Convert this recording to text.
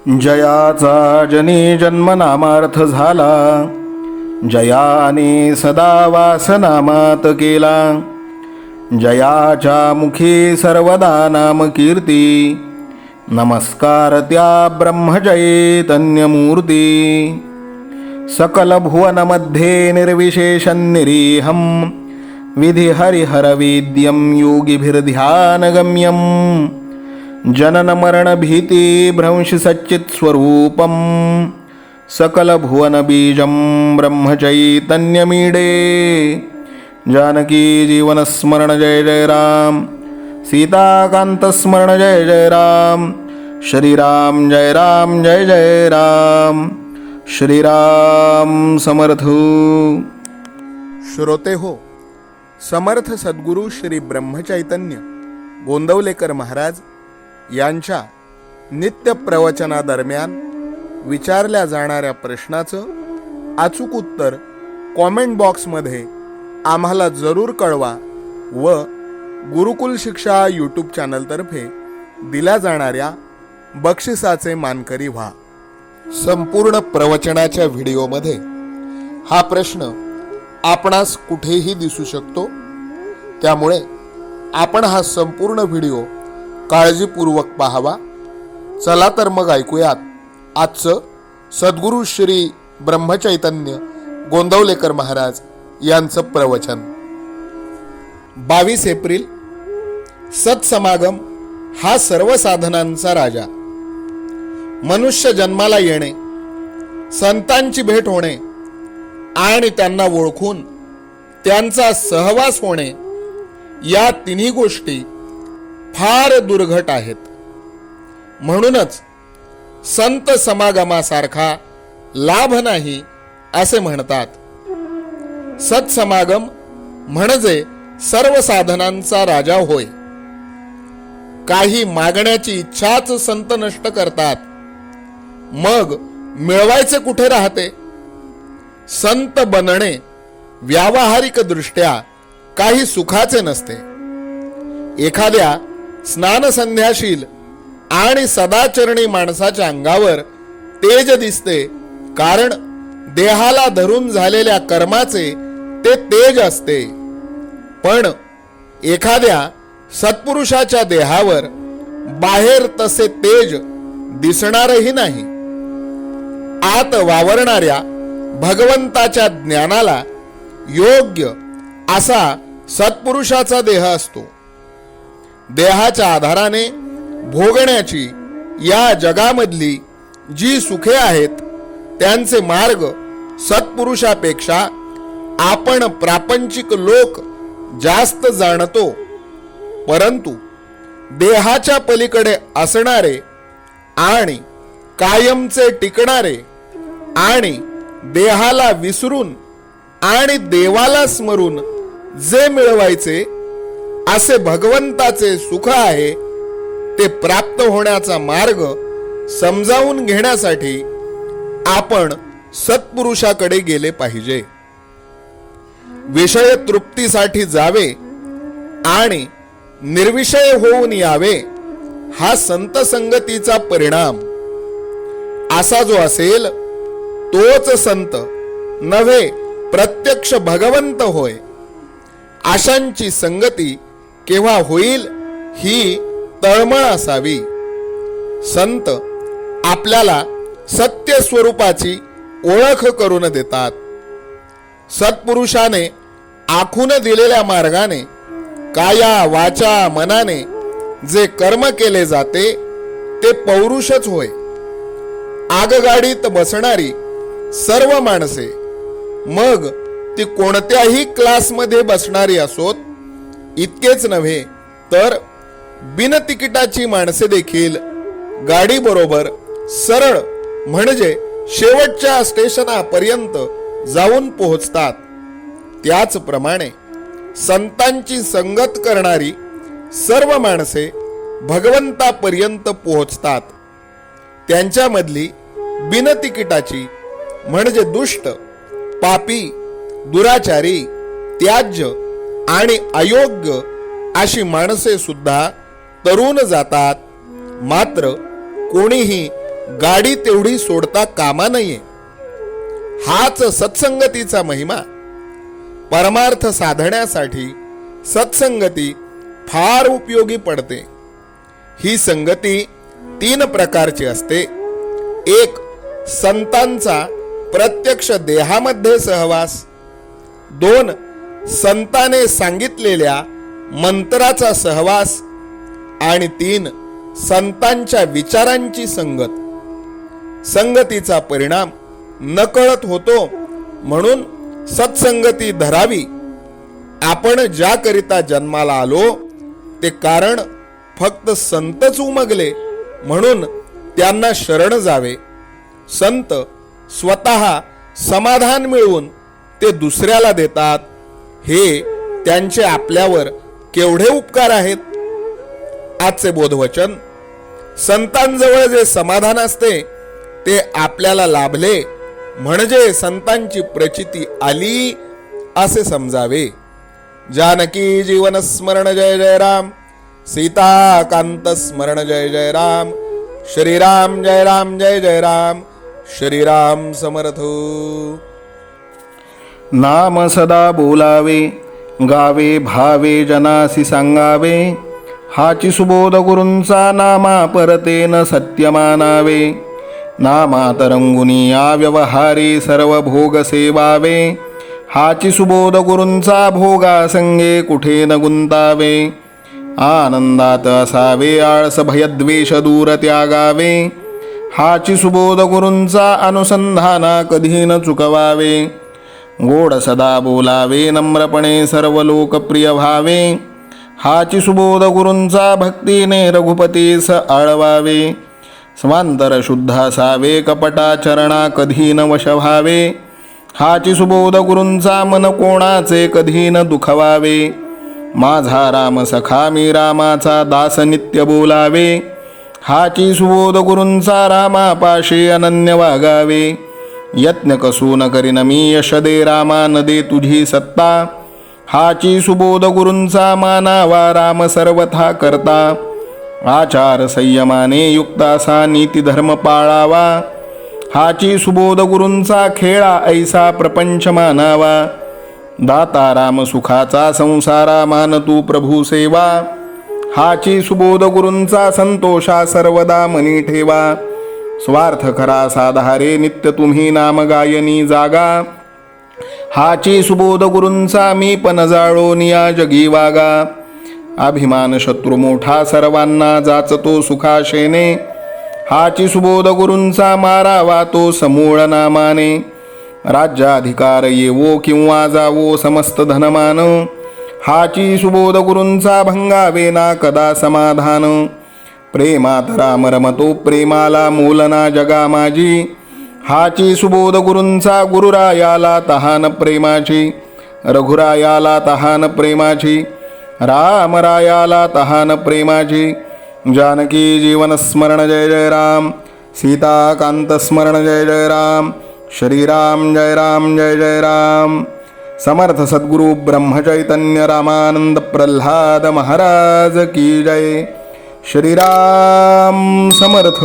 जयाचा जनी जन्मनामार्थ झाला, जयाने सदा वासनामात केला. जयाच्या मुखी सर्वदा नाम कीर्ती, नमस्कार त्या ब्रह्मचैतन्यमूर्ती. सकल भुवनमध्ये निर्विशेषं निरीहं, विधि हरिहरवेद्यं योगिभिर्ध्यानगम्यं. जनन मरण भीति भ्रंश सच्चित् स्वरूपं, सकल भुवन बीजं ब्रह्मचैतन्यमीडे. जानकी जीवन स्मरण जय जय राम, सीताकांत स्मरण जय जय राम. श्रीराम जय राम जय जय राम. श्रीराम समर्थ. श्रोते हो, समर्थ सद्गुरू श्री ब्रह्मचैतन्य गोंदवलेकर महाराज यांच्या नित्य प्रवचनादरम्यान विचारल्या जाणाऱ्या प्रश्नाचं अचूक उत्तर कॉमेंट बॉक्समध्ये आम्हाला जरूर कळवा व गुरुकुल शिक्षा यूट्यूब चॅनलतर्फे दिल्या जाणाऱ्या बक्षिसाचे मानकरी व्हा. संपूर्ण प्रवचनाच्या व्हिडिओमध्ये हा प्रश्न आपणास कुठेही दिसू शकतो, त्यामुळे आपण हा संपूर्ण व्हिडिओ काळजीपूर्वक पाहावा. चला तर मग ऐकूयात आजचं सद्गुरू श्री ब्रह्मचैतन्य गोंदवलेकर महाराज यांचं प्रवचन. 22 एप्रिल. सत्समागम हा सर्व साधनांचा राजा. मनुष्य जन्माला येणे, संतांची भेट होणे आणि त्यांना ओळखून त्यांचा सहवास होणे, या तिन्ही गोष्टी फार दुर्घट आहेत. म्हणूनच संत समागमासारखा लाभ नाही असे म्हणतात. सत्समागम म्हणजे सर्व साधनांचा राजा होय. काही मागण्याची इच्छाच संत नष्ट करतात, मग मिळवायचे कुठे राहते. संत बनणे व्यावहारिक दृष्ट्या काही सुखाचे नसते. एखाद्या स्नानसंध्याशील आणि सदाचरणी माणसाच्या अंगावर तेज दिसते, कारण देहाला धरून झालेल्या कर्माचे ते तेज असते. पण एखाद्या सत्पुरुषाच्या देहावर बाहेर तसे तेज दिसणारही नाही. आत वावरणाऱ्या भगवंताच्या ज्ञानाला योग्य असा सत्पुरुषाचा देह असतो. देहाच्या आधाराने भोगण्याची या जगामधली जी सुखे आहेत, त्यांचे मार्ग सत्पुरुषापेक्षा आपण प्रापंचिक लोक जास्त जाणतो. परंतु देहाच्या पलीकडे असणारे आणि कायमचे टिकणारे आणि देहाला विसरून आणि देवाला स्मरून जे मिळवायचे असे भगवंताचे सुख आहे, ते प्राप्त होण्याचा मार्ग समजावून घेण्यासाठी आपण सत्पुरुषाकडे गेले पाहिजे. विषय तृप्तीसाठी जावे आणि निर्विषय होऊन यावे, हा संत संगतीचा परिणाम. असा जो असेल तोच संत नव्हे प्रत्यक्ष भगवंत होय. अशांची संगती केव्हा होईल ही तळमळ असावी. संत आपल्याला सत्य स्वरूपाची ओळख करून देतात. सत्पुरुषाने आखून दिलेल्या मार्गाने काया वाचा मनाने जे कर्म केले जाते ते पौरुषच होय. आगगाडीत बसणारी सर्व माणसे, मग ती कोणत्याही क्लासमध्ये बसणारी असोत, इतकेच नव्हे तर बिनतिकिटाची माणसे देखील गाडी बरोबर सरळ म्हणजे शेवटच्या स्टेशनापर्यंत जाऊन पोहोचतात. त्याचप्रमाणे संतांची संगत करणारी सर्व माणसे भगवंतापर्यंत पोहोचतात. त्यांच्यामधली बिनतिकिटाची म्हणजे दुष्ट, पापी, दुराचारी, त्याज्य आणि अयोग्य अशी माणसे सुद्धा तरुण जातात. मात्र कोणीही गाडी तेवढी सोडता कामा नये. हाच सत्संगतीचा महिमा. परमार्थ साधण्यासाठी सत्संगती फार उपयोगी पडते. ही संगती 3 प्रकारची असते. एक, संतांचा प्रत्यक्ष देहामध्ये सहवास. 2, संताने सांगितलेल्या मंत्राचा सहवास. आणि 3, संतांच्या विचारांची संगत. संगतीचा परिणाम नकळत होतो, म्हणून सत्संगती धरावी. आपण ज्याकरिता जन्माला आलो ते कारण फक्त संतच उमगले म्हणून त्यांना शरण जावे. संत स्वतः समाधान मिळवून ते दुसऱ्याला देतात. हे त्यांचे आपल्यावर केवढे उपकार आहेत. आजचे बोधवचन. संतांजवळ जे समाधान असते ते आपल्याला लाभले म्हणजे संतांची प्रचिती आली असे समजावे. जानकी जीवन स्मरण जय जय राम. सीताकांत स्मरण जय जय राम. श्रीराम जय राम जय जय राम. श्रीराम समर्थ. नाम सदा बोलावे, गावे भावे जनासी सांगावे. हाची सुबोध गुरूंचा नामा परतेन सत्य मानावे. नामात रंगुनी व्यवहारी सर्व भोग सेवावे. हाची सुबोध गुरूंचा भोगा संगे कुठे न गुंतावे. आनंदात असावे आळस भयद्वेष दूर त्यागावे. हाची सुबोध गुरूंचा अनुसंधाना कधी न चुकवावे. गोड सदा बोलावे नम्रपणे सर्व लोकप्रिय व्हावे. हाची सुबोध गुरूंचा भक्तीने रघुपतीस आळवावे. स्वांतर शुद्ध असावे कपटाचरणा कधी न वश व्हावे. हाची सुबोध गुरूंचा मन कोणाचे कधी न दुखवावे. माझा राम सखा मी रामाचा दास नित्य बोलावे. हाची सुबोध गुरूंचा रामापाशी अनन्य वागावे. यत्न कसू न करीन मी यश दे रामा न दे तुझी सत्ता. हाची सुबोध गुरूंचा मानावा राम सर्वथा करता. आचार संयमाने युक्त असा नीती धर्म पाळावा. हाची सुबोध गुरूंचा खेळा ऐसा प्रपंच मानावा. दाता राम सुखाचा संसारा मान तू प्रभू सेवा. हाची सुबोध गुरूंचा संतोषा सर्वदा मनी ठेवा. स्वार्थ खरा साधारे नित्य तुम्ही नाम गायनी जागा. हाची सुबोध गुरूंचा मी पण जाळोनिया जगी वागा. अभिमान शत्रू मोठा सर्वांना जाचतो सुखाशेने. हाची सुबोध गुरूंचा मारावा तो समूळ नामाने. राज्याधिकार येवो किंवा जावो समस्त धनमान. हाची सुबोध गुरूंचा भंगावे ना कदा समाधान. प्रेमात राम रमतो प्रेमाला मोलना जगा माझी. हाची सुबोध गुरूंचा गुरुरायाला तहान प्रेमाची. रघुरायाला तहान प्रेमाची. रामरायाला तहान प्रेमाची. जानकी जीवन स्मरण जय जय राम. सीताकांत स्मरण जय जय राम. श्रीराम जय राम जय जय राम. समर्थ सद्गुरु ब्रह्मचैतन्य रामानंद प्रल्हाद महाराज की जय. श्रीराम समर्थ.